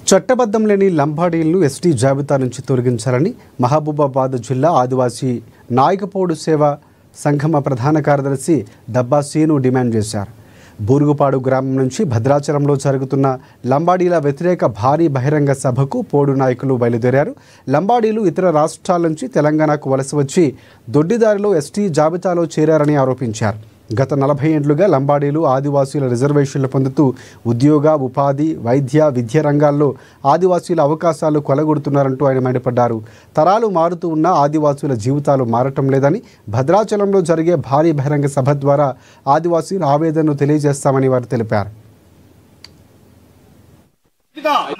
చట్టబద్ధం లేని లంబాడీలను ఎస్టీ జాబితా నుంచి తొలగించాలని మహబూబాబాద్ జిల్లా ఆదివాసీ నాయకపోడు సేవ సంఘం ప్రధాన కార్యదర్శి దబ్బా సీను డిమాండ్ చేశారు. బూరుగుపాడు గ్రామం నుంచి భద్రాచలంలో జరుగుతున్న లంబాడీల వ్యతిరేక భారీ బహిరంగ సభకు పోడు నాయకులు బయలుదేరారు. లంబాడీలు ఇతర రాష్ట్రాల నుంచి తెలంగాణకు వలస వచ్చి దొడ్డిదారిలో ఎస్టీ జాబితాలో చేరారని ఆరోపించారు. గత 40 ఏళ్లుగా లంబాడీలు ఆదివాసీల రిజర్వేషన్లు పొందుతూ ఉద్యోగ, ఉపాధి, వైద్య, విద్య రంగాల్లో ఆదివాసీల అవకాశాలు కొలగొడుతున్నారంటూ ఆయన మండిపడ్డారు. తరాలు మారుతూ ఉన్న ఆదివాసీల జీవితాలు మారటం లేదని, భద్రాచలంలో జరిగే భారీ బహిరంగ సభ ద్వారా ఆదివాసీల ఆవేదనను తెలియజేస్తామని వారు తెలిపారు.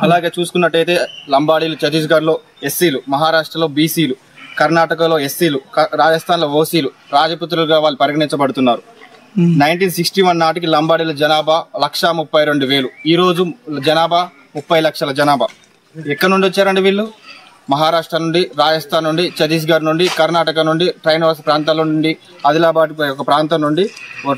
అలాగే చూసుకున్నట్టయితే లంబాడీలు ఛత్తీస్గఢ్లో ఎస్సీలు, మహారాష్ట్రలో బీసీలు, కర్ణాటకలో ఎస్సీలు, రాజస్థాన్లో ఓసీలు రాజపుత్రులుగా వాళ్ళు పరిగణించబడుతున్నారు. 1961 నాటికి లంబాడీల జనాభా 1,32,000. ఈరోజు జనాభా 30 లక్షల జనాభా. ఎక్కడి నుండి వచ్చారండి వీళ్ళు? మహారాష్ట్ర నుండి, రాజస్థాన్ నుండి, ఛత్తీస్గఢ్ నుండి, కర్ణాటక నుండి, ట్రైన్ వలస ప్రాంతాల నుండి, ఆదిలాబాద్ యొక్క ప్రాంతం నుండి,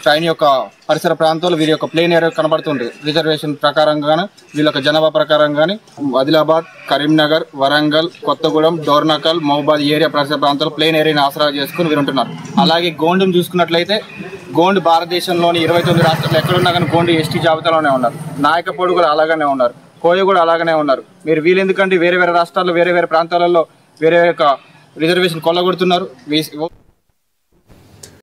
ట్రైన్ యొక్క పరిసర ప్రాంతాలు వీరి యొక్క ప్లేన్ ఏరియా కనబడుతుంది. రిజర్వేషన్ ప్రకారంగాను వీళ్ళ యొక్క జనాభా ప్రకారంగానే ఆదిలాబాద్, కరీంనగర్, వరంగల్, కొత్తగూడెం, డోర్నకల్, మహబూబాద్ ఏరియా పరిసర ప్రాంతాలు ప్లేన్ ఏరియాని ఆసరా చేసుకుని వీరు ఉంటున్నారు. అలాగే గోండును చూసుకున్నట్లయితే గోండు భారతదేశంలోని 29 రాష్ట్రాలు ఎక్కడున్నా కానీ గోండు ఎస్టీ జాబితాలోనే ఉన్నారు. నాయకపోడు కూడా అలాగనే ఉన్నారు. కోయ కూడా అలాగనే ఉన్నారు. మీరు వీళ్ళెందుకంటే వేరే రాష్ట్రాల్లో, వేరే ప్రాంతాలలో వేరే యొక్క రిజర్వేషన్ కొల్లగొడుతున్నారు.